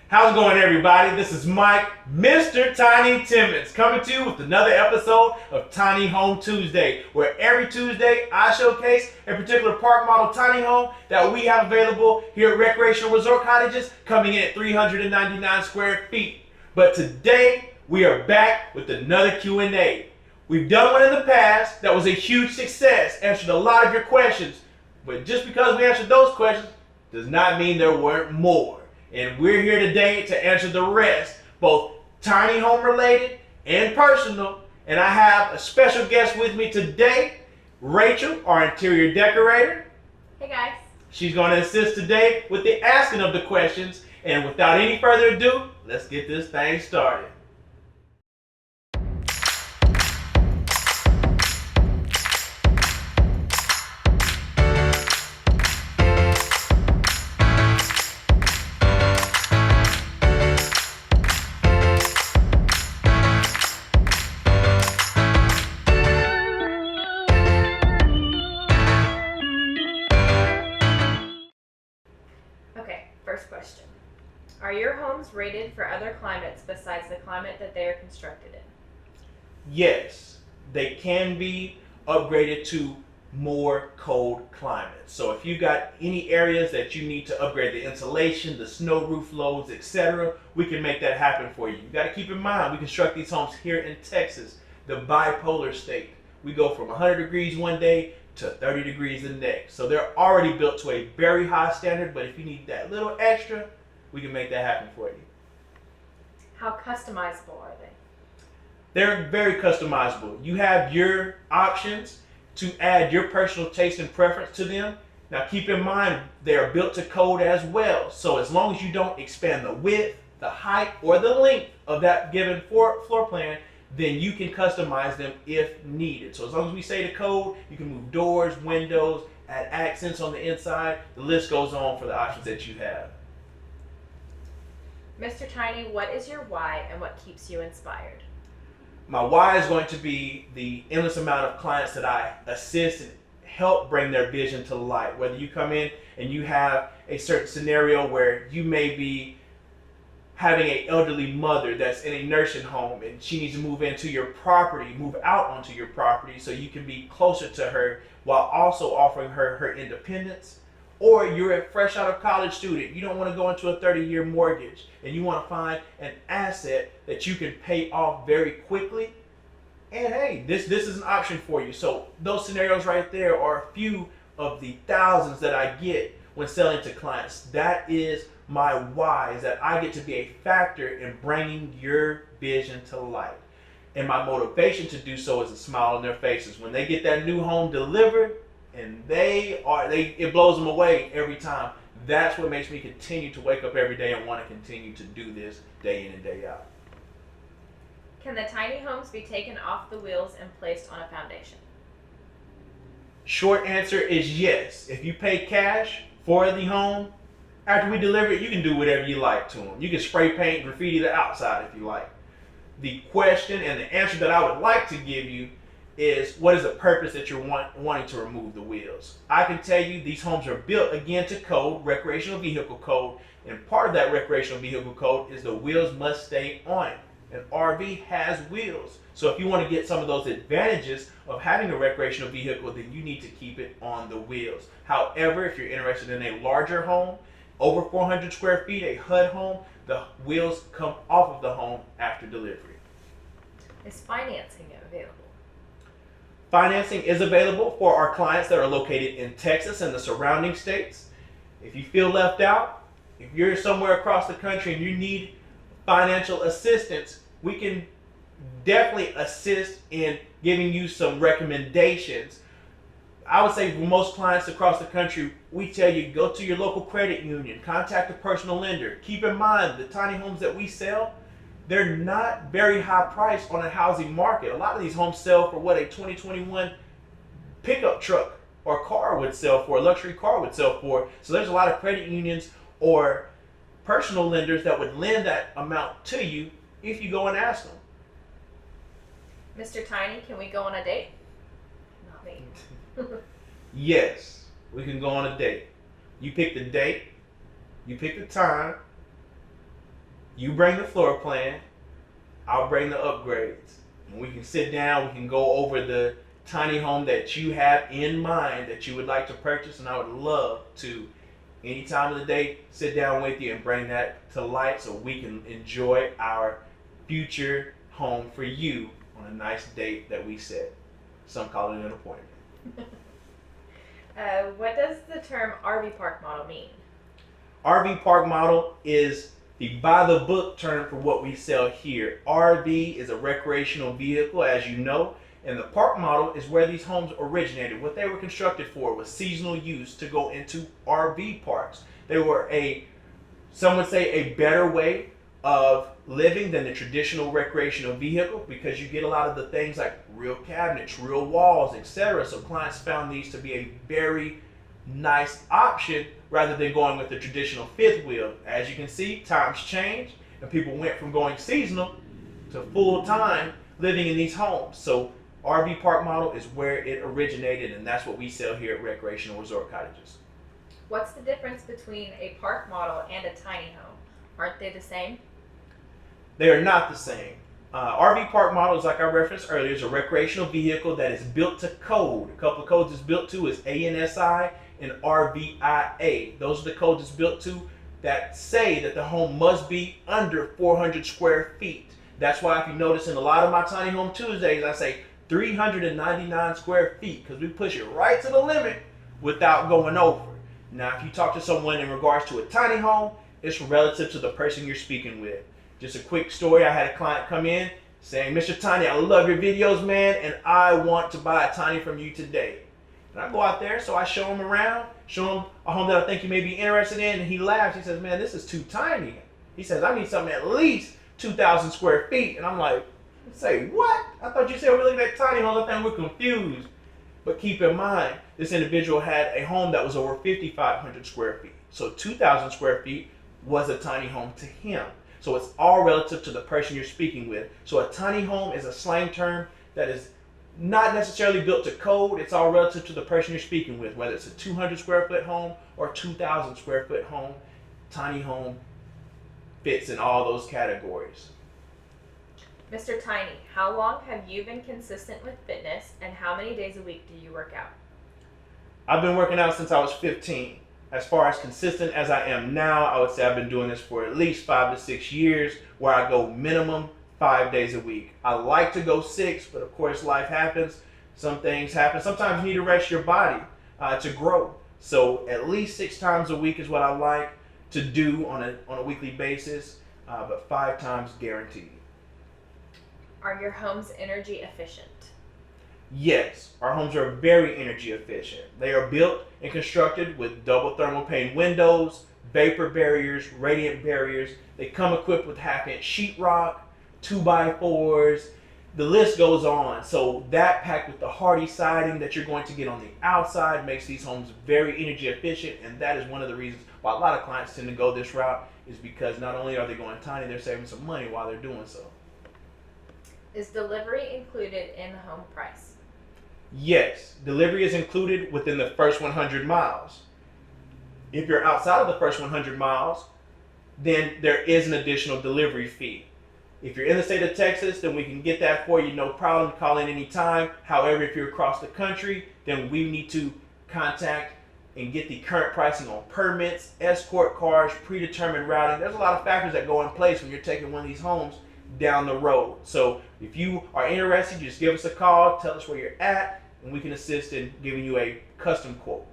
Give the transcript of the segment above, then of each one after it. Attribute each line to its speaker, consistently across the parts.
Speaker 1: How's it going, everybody? This is Mike, Mr. Tiny Timmons, coming to you with another episode of Tiny Home Tuesday, where every Tuesday I showcase a particular park model tiny home that we have available here at Recreational Resort Cottages, coming in at 399 square feet. But today we are back with another Q&A. We've done one in the past that was a huge success, answered a lot of your questions, but just because we answered those questions does not mean there weren't more. And we're here today to answer the rest, both tiny home related and personal. And I have a special guest with me today, Rachel, our interior decorator.
Speaker 2: Hey guys.
Speaker 1: She's going to assist today with the asking of the questions. And without any further ado, let's get this thing started.
Speaker 2: First question. Are your homes rated for other climates besides the climate that they are constructed in?
Speaker 1: Yes, they can be upgraded to more cold climates. So if you got any areas that you need to upgrade the insulation, the snow roof loads, etc., we can make that happen for you. You got to keep in mind, we construct these homes here in Texas, the bipolar state. We go from 100 degrees one day to 30 degrees the next. So they're already built to a very high standard, but if you need that little extra, we can make that happen for you.
Speaker 2: How customizable are they?
Speaker 1: They're very customizable. You have your options to add your personal taste and preference to them. Now keep in mind, they are built to code as well. So as long as you don't expand the width, the height, or the length of that given floor plan, then you can customize them if needed. So as long as we say the code, you can move doors, windows, add accents on the inside. The list goes on for the options that you have.
Speaker 2: Mr. Tiny, what is your why and what keeps you inspired?
Speaker 1: My why is going to be the endless amount of clients that I assist and help bring their vision to light. Whether you come in and you have a certain scenario where you may be having an elderly mother that's in a nursing home and she needs to move into your property, move out onto your property so you can be closer to her while also offering her independence. Or you're a fresh out of college student, you don't want to go into a 30-year mortgage and you want to find an asset that you can pay off very quickly. And hey, this is an option for you. So those scenarios right there are a few of the thousands that I get when selling to clients. That is my why, is that I get to be a factor in bringing your vision to life. And my motivation to do so is a smile on their faces. When they get that new home delivered and it blows them away every time. That's what makes me continue to wake up every day and want to continue to do this day in and day out.
Speaker 2: Can the tiny homes be taken off the wheels and placed on a foundation?
Speaker 1: Short answer is yes. If you pay cash for the home, after we deliver it, you can do whatever you like to them. You can spray paint, graffiti the outside if you like. The question and the answer that I would like to give you is, what is the purpose that you're wanting to remove the wheels? I can tell you these homes are built again to code, recreational vehicle code, and part of that recreational vehicle code is the wheels must stay on it. An RV has wheels. So if you want to get some of those advantages of having a recreational vehicle, then you need to keep it on the wheels. However, if you're interested in a larger home, over 400 square feet, a HUD home, the wheels come off of the home after delivery.
Speaker 2: Is financing available?
Speaker 1: Financing is available for our clients that are located in Texas and the surrounding states. If you feel left out, if you're somewhere across the country and you need financial assistance, we can definitely assist in giving you some recommendations. I would say for most clients across the country, we tell you go to your local credit union, contact a personal lender. Keep in mind the tiny homes that we sell, they're not very high priced on a housing market. A lot of these homes sell for what a 2021 pickup truck or car would sell for, a luxury car would sell for. So there's a lot of credit unions or personal lenders that would lend that amount to you if you go and ask them.
Speaker 2: Mr. Tiny, can we go on a date? Not me.
Speaker 1: Yes, we can go on a date. You pick the date, you pick the time, You bring the floor plan, I'll bring the upgrades. And we can sit down, we can go over the tiny home that you have in mind that you would like to purchase, and I would love to, any time of the day, sit down with you and bring that to light so we can enjoy our future home for you on a nice date that we set. Some call it an appointment.
Speaker 2: What does the term RV park model mean?
Speaker 1: RV park model is the by the book term for what we sell here. RV is a recreational vehicle, as you know, and the park model is where these homes originated. What they were constructed for was seasonal use to go into RV parks. They were some would say a better way of living than the traditional recreational vehicle, because you get a lot of the things like real cabinets, real walls, etc. So clients found these to be a very nice option rather than going with the traditional fifth wheel. As you can see, times change and people went from going seasonal to full time living in these homes. So RV park model is where it originated, and that's what we sell here at Recreational Resort Cottages.
Speaker 2: What's the difference between a park model and a tiny home? Aren't they the same?
Speaker 1: They are not the same. RV park model is, like I referenced earlier, is a recreational vehicle that is built to code. A couple of codes it's built to is ANSI and RVIA. Those are the codes it's built to that say that the home must be under 400 square feet. That's why if you notice in a lot of my Tiny Home Tuesdays, I say 399 square feet, because we push it right to the limit without going over. Now, if you talk to someone in regards to a tiny home, it's relative to the person you're speaking with. Just a quick story, I had a client come in saying, Mr. Tiny, I love your videos, man, and I want to buy a tiny from you today. And I go out there, so I show him around, show him a home that I think you may be interested in, and he laughs. He says, man, this is too tiny. He says, I need something at least 2,000 square feet. And I'm like, say what? I thought you said we're looking at tiny homes. I think we're confused. But keep in mind, this individual had a home that was over 5,500 square feet. So 2,000 square feet was a tiny home to him. So it's all relative to the person you're speaking with. So a tiny home is a slang term that is not necessarily built to code. It's all relative to the person you're speaking with, whether it's a 200 square foot home or 2,000 square foot home. Tiny home fits in all those categories.
Speaker 2: Mr. Tiny, how long have you been consistent with fitness, and how many days a week do you work out?
Speaker 1: I've been working out since I was 15. As far as consistent as I am now, I would say I've been doing this for at least 5 to 6 years, where I go minimum 5 days a week. I like to go 6, but of course life happens. Some things happen. Sometimes you need to rest your body to grow. So at least 6 times a week is what I like to do on a weekly basis, but 5 times guaranteed.
Speaker 2: Are your homes energy efficient?
Speaker 1: Yes, our homes are very energy efficient. They are built and constructed with double thermal pane windows, vapor barriers, radiant barriers. They come equipped with half-inch sheetrock, 2x4s. The list goes on. So that packed with the hardy siding that you're going to get on the outside makes these homes very energy efficient, and that is one of the reasons why a lot of clients tend to go this route, is because not only are they going tiny, they're saving some money while they're doing so.
Speaker 2: Is delivery included in the home price?
Speaker 1: Yes, delivery is included within the first 100 miles. If you're outside of the first 100 miles, then there is an additional delivery fee. If you're in the state of Texas, then we can get that for you, no problem. Call in anytime. However, if you're across the country, then we need to contact and get the current pricing on permits, escort cars, predetermined routing. There's a lot of factors that go in place when you're taking one of these homes down the road. So if you are interested, just give us a call, tell us where you're at, and we can assist in giving you a custom quote.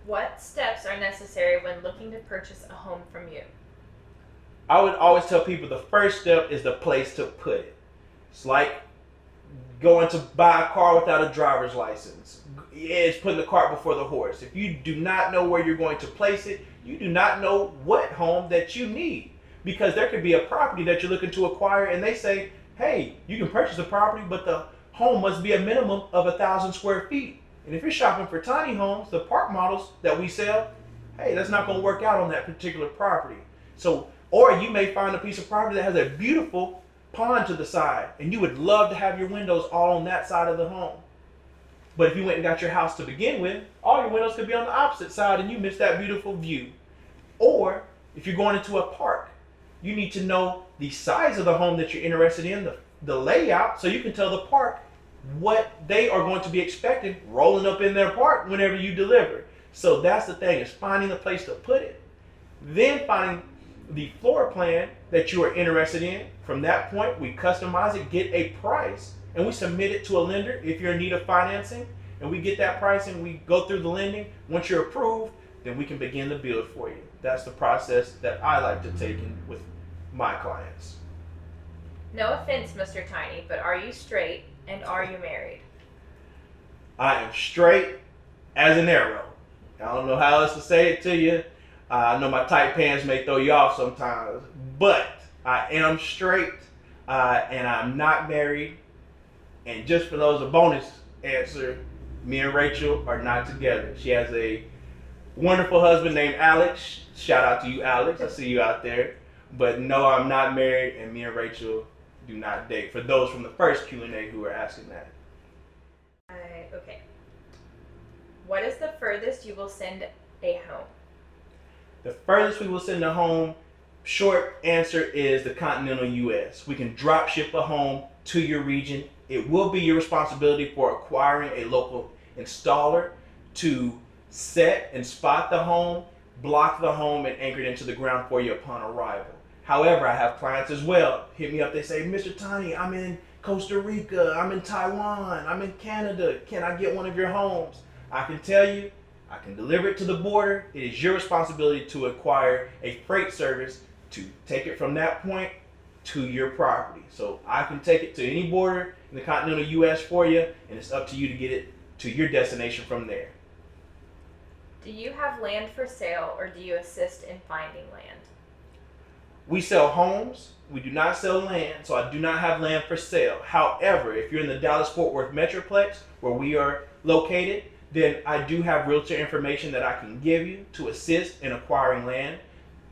Speaker 2: What steps are necessary when looking to purchase a home from you?
Speaker 1: I would always tell people the first step is the place to put it. It's like going to buy a car without a driver's license. It's putting the cart before the horse. If you do not know where you're going to place it, you do not know what home that you need. Because there could be a property that you're looking to acquire and they say, hey, you can purchase the property, but the home must be a minimum of 1,000 square feet. And if you're shopping for tiny homes, the park models that we sell, hey, that's not going to work out on that particular property. So, or you may find a piece of property that has a beautiful pond to the side and you would love to have your windows all on that side of the home. But if you went and got your house to begin with, all your windows could be on the opposite side and you miss that beautiful view. Or if you're going into a park, you need to know the size of the home that you're interested in, the layout, so you can tell the park what they are going to be expecting rolling up in their park whenever you deliver. So that's the thing, is finding a place to put it, then finding the floor plan that you are interested in. From that point, we customize it, get a price, and we submit it to a lender if you're in need of financing, and we get that price and we go through the lending. Once you're approved, then we can begin the build for you. That's the process that I like to take in with my clients.
Speaker 2: No offense, Mr. Tiny, but are you straight and are you married?
Speaker 1: I am straight as an arrow. I don't know how else to say it to you. I know my tight pants may throw you off sometimes, but I am straight and I'm not married. And just for those, a bonus answer, me and Rachel are not together. She has a wonderful husband named Alex. Shout out to you, Alex. I see you out there. But no, I'm not married, and me and Rachel do not date. For those from the first Q&A who are asking that.
Speaker 2: Okay. What is the furthest you will send a home?
Speaker 1: The furthest we will send a home, short answer, is the continental U.S. We can drop ship a home to your region. It will be your responsibility for acquiring a local installer to set and spot the home, block the home, and anchor it into the ground for you upon arrival. However, I have clients as well hit me up. They say, Mr. Tiny, I'm in Costa Rica, I'm in Taiwan, I'm in Canada. Can I get one of your homes? I can tell you, I can deliver it to the border. It is your responsibility to acquire a freight service to take it from that point to your property. So I can take it to any border in the continental U.S. for you, and it's up to you to get it to your destination from there.
Speaker 2: Do you have land for sale or do you assist in finding land?
Speaker 1: We sell homes. We do not sell land, so I do not have land for sale. However, if you're in the Dallas-Fort Worth Metroplex, where we are located, then I do have realtor information that I can give you to assist in acquiring land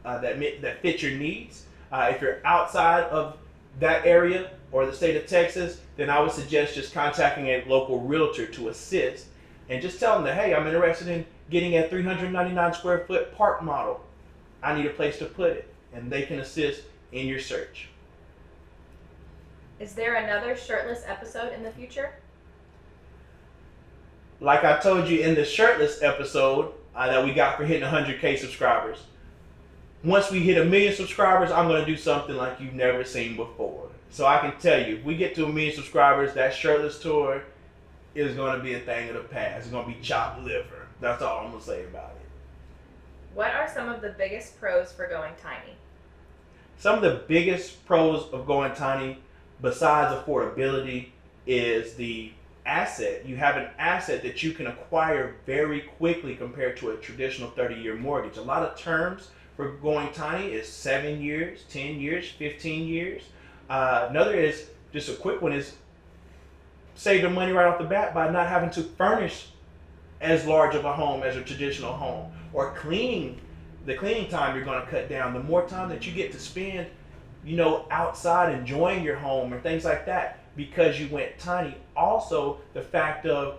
Speaker 1: that fits your needs. If you're outside of that area or the state of Texas, then I would suggest just contacting a local realtor to assist, and just tell them that, hey, I'm interested in getting a 399 square foot park model. I need a place to put it, and they can assist in your search.
Speaker 2: Is there another shirtless episode in the future?
Speaker 1: Like I told you in the shirtless episode that we got for hitting 100K subscribers, once we hit 1 million subscribers, I'm going to do something like you've never seen before. So I can tell you, if we get to 1 million subscribers, that shirtless tour is going to be a thing of the past. It's going to be chopped liver. That's all I'm going to say about it.
Speaker 2: What are some of the biggest pros for going tiny?
Speaker 1: Some of the biggest pros of going tiny, besides affordability, is the asset. You have an asset that you can acquire very quickly compared to a traditional 30-year mortgage. A lot of terms for going tiny is 7 years, 10 years, 15 years. Another is, just a quick one, is save the money right off the bat by not having to furnish as large of a home as a traditional home, or cleaning. The cleaning time you're going to cut down. The more time that you get to spend, outside enjoying your home and things like that, because you went tiny. Also, the fact of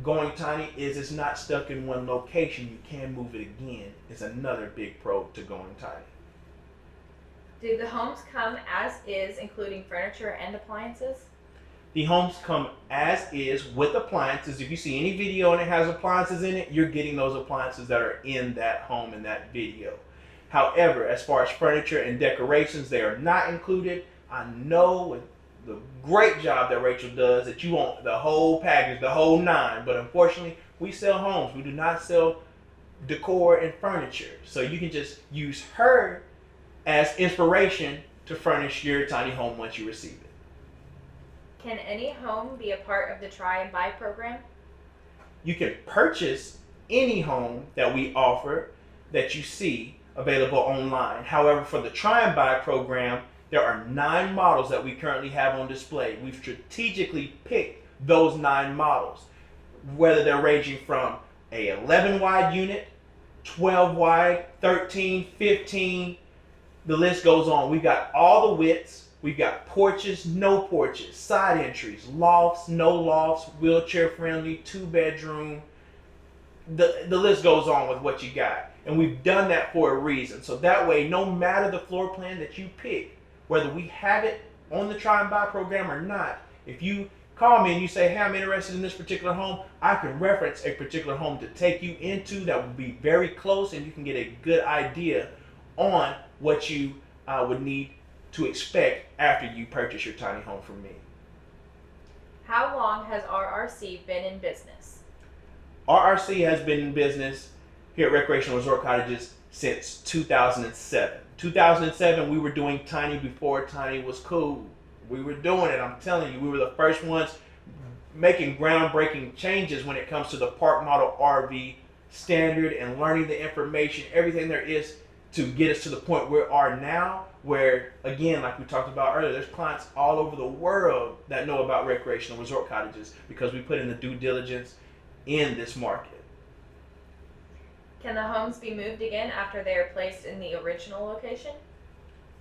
Speaker 1: going tiny is it's not stuck in one location. You can move it again. It's another big pro to going tiny.
Speaker 2: Do the homes come as is, including furniture and appliances?
Speaker 1: The homes come as is with appliances. If you see any video and it has appliances in it, you're getting those appliances that are in that home in that video. However, as far as furniture and decorations, they are not included. I know with the great job that Rachel does that you want the whole package, the whole 9, but unfortunately, we sell homes. We do not sell decor and furniture. So you can just use her as inspiration to furnish your tiny home once you receive it.
Speaker 2: Can any home be a part of the try and buy program?
Speaker 1: You can purchase any home that we offer that you see available online. However, for the try and buy program, there are 9 models that we currently have on display. We've strategically picked those 9 models, whether they're ranging from a 11 wide unit, 12 wide, 13, 15, the list goes on. We've got all the widths. We've got porches, no porches, side entries, lofts, no lofts, wheelchair friendly, 2-bedroom. The list goes on with what you got. And we've done that for a reason. So that way, no matter the floor plan that you pick, whether we have it on the Try and Buy program or not, if you call me and you say, hey, I'm interested in this particular home, I can reference a particular home to take you into that will be very close, and you can get a good idea on what you would need to expect after you purchase your tiny home from me.
Speaker 2: How long has RRC been in business?
Speaker 1: RRC has been in business here at Recreational Resort Cottages since 2007. 2007, we were doing tiny before tiny was cool. We were doing it, I'm telling you. We were the first ones making groundbreaking changes when it comes to the park model RV standard and learning the information, everything there is to get us to the point we are now, where, again, like we talked about earlier, there's clients all over the world that know about Recreational Resort Cottages because we put in the due diligence in this market.
Speaker 2: Can the homes be moved again after they are placed in the original location?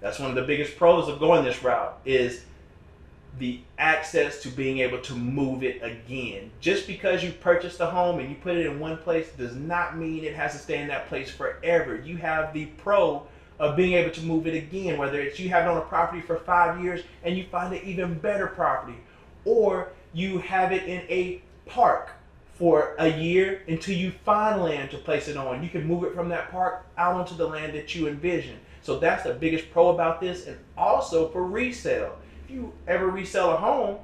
Speaker 1: That's one of the biggest pros of going this route, is the access to being able to move it again. Just because you purchased a home and you put it in one place does not mean it has to stay in that place forever. You have the pro of being able to move it again, whether it's you have it on a property for 5 years and you find an even better property, or you have it in a park for a year until you find land to place it on. You can move it from that park out onto the land that you envision. So that's the biggest pro about this. And also for resale. If you ever resell a home,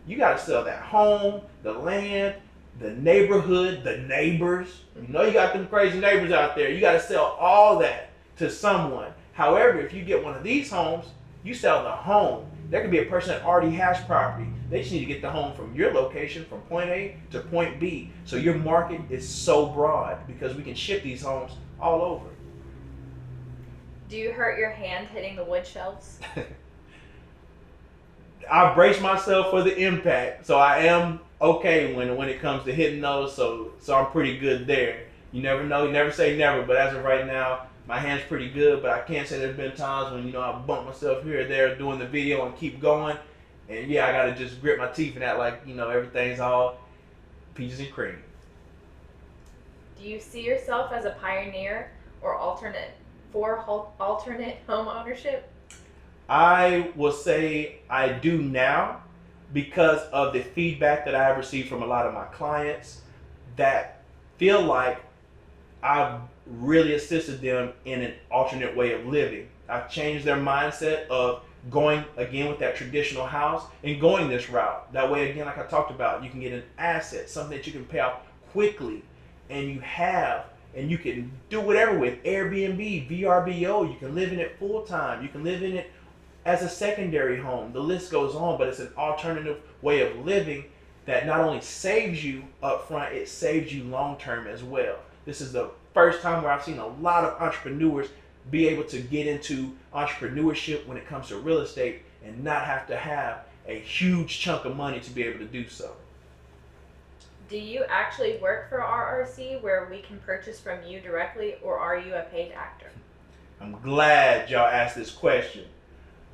Speaker 1: you got to sell that home, the land, the neighborhood, the neighbors. You know you got them crazy neighbors out there. You got to sell all that to someone. However, if you get one of these homes, you sell the home. There could be a person that already has property. They just need to get the home from your location, from point A to point B. So your market is so broad because we can ship these homes all over.
Speaker 2: Do you hurt your hand hitting the wood shelves?
Speaker 1: I brace myself for the impact, so I am okay when it comes to hitting those. So I'm pretty good there. You never know. You never say never. But as of right now, my hand's pretty good. But I can't say there's been times when I bump myself here or there doing the video and keep going. And yeah, I gotta just grit my teeth and act like everything's all peaches and cream.
Speaker 2: Do you see yourself as a pioneer or alternate home ownership?
Speaker 1: I will say I do now because of the feedback that I have received from a lot of my clients that feel like I've really assisted them in an alternate way of living. I've changed their mindset of going again with that traditional house and going this route. That way, again, like I talked about, you can get an asset, something that you can pay off quickly, and you can do whatever with Airbnb, VRBO. You can live in it full time. You can live in it as a secondary home. The list goes on, but it's an alternative way of living that not only saves you up front, it saves you long term as well. This is the first time where I've seen a lot of entrepreneurs be able to get into entrepreneurship when it comes to real estate and not have to have a huge chunk of money to be able to do so.
Speaker 2: Do you actually work for RRC where we can purchase from you directly, or are you a paid actor?
Speaker 1: I'm glad y'all asked this question.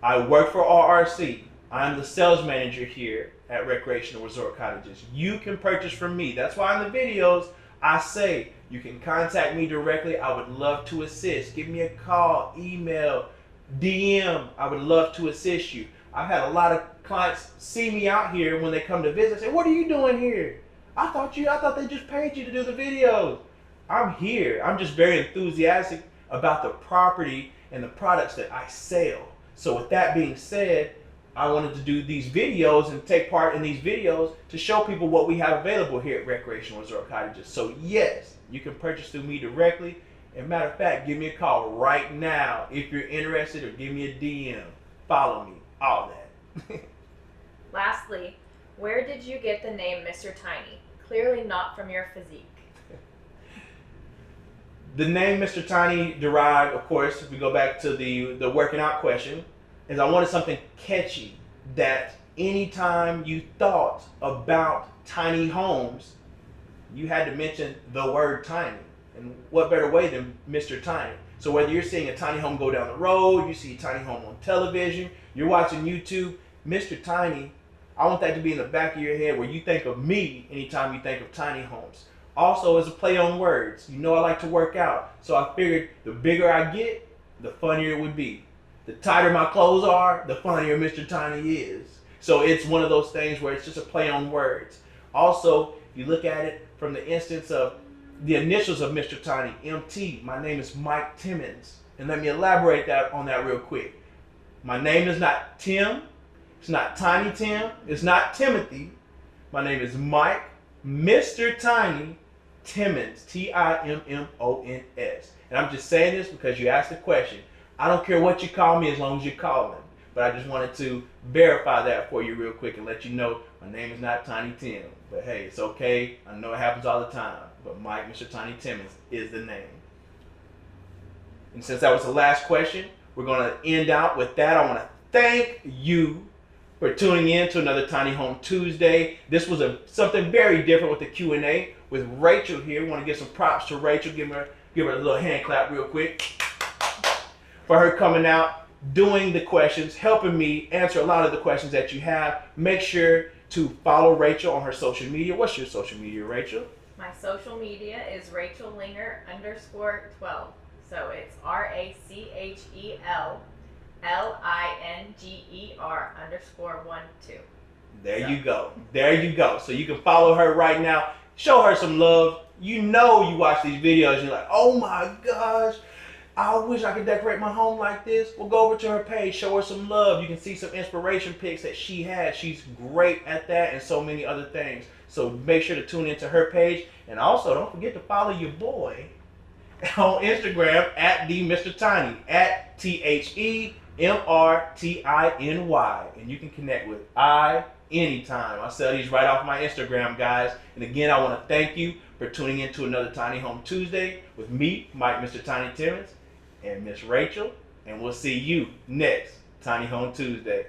Speaker 1: I work for RRC. I'm the sales manager here at Recreational Resort Cottages. You can purchase from me. That's why in the videos I say you can contact me directly. I would love to assist. Give me a call, email, DM. I would love to assist you. I've had a lot of clients see me out here when they come to visit. Say, "What are you doing here? I thought they just paid you to do the videos." I'm here. I'm just very enthusiastic about the property and the products that I sell. So with that being said, I wanted to do these videos and take part in these videos to show people what we have available here at Recreational Resort Cottages. So yes, you can purchase through me directly. And matter of fact, give me a call right now if you're interested, or give me a DM. Follow me, all that.
Speaker 2: Lastly, where did you get the name Mr. Tiny? Clearly not from your physique.
Speaker 1: The name Mr. Tiny derived, of course, if we go back to the working out question, is I wanted something catchy that anytime you thought about tiny homes, you had to mention the word tiny. And what better way than Mr. Tiny? So whether you're seeing a tiny home go down the road, you see a tiny home on television, you're watching YouTube, Mr. Tiny, I want that to be in the back of your head where you think of me anytime you think of tiny homes. Also, is a play on words. You know I like to work out, so I figured the bigger I get, the funnier it would be. The tighter my clothes are, the funnier Mr. Tiny is. So it's one of those things where it's just a play on words. Also, you look at it from the instance of the initials of Mr. Tiny, MT. My name is Mike Timmons. And let me elaborate on that real quick. My name is not Tim. It's not Tiny Tim. It's not Timothy. My name is Mike, Mr. Tiny Timmons. Timmons. And I'm just saying this because you asked the question. I don't care what you call me as long as you're calling. But I just wanted to verify that for you real quick and let you know my name is not Tiny Tim. But hey, it's okay. I know it happens all the time. But Mike, Mr. Tiny Timmons is the name. And since that was the last question, we're going to end out with that. I want to thank you for tuning in to another Tiny Home Tuesday. This was something very different with the Q&A with Rachel here. We want to give some props to Rachel. Give her a little hand clap real quick for her coming out, doing the questions, helping me answer a lot of the questions that you have. Make sure to follow Rachel on her social media. What's your social media, Rachel?
Speaker 2: My social media is Rachel Linger _12. So it's RACHEL LINGER _12.
Speaker 1: There you go. There you go. So you can follow her right now. Show her some love. You know you watch these videos, you're like, oh my gosh, I wish I could decorate my home like this. Well, go over to her page, show her some love. You can see some inspiration pics that she has. She's great at that and so many other things. So make sure to tune into her page. And also, don't forget to follow your boy on Instagram at the Mr. Tiny, at TheMrTiny. And you can connect with I anytime. I sell these right off my Instagram, guys. And again, I want to thank you for tuning in to another Tiny Home Tuesday with me, Mike, Mr. Tiny Timmons, and Miss Rachel. And we'll see you next Tiny Home Tuesday.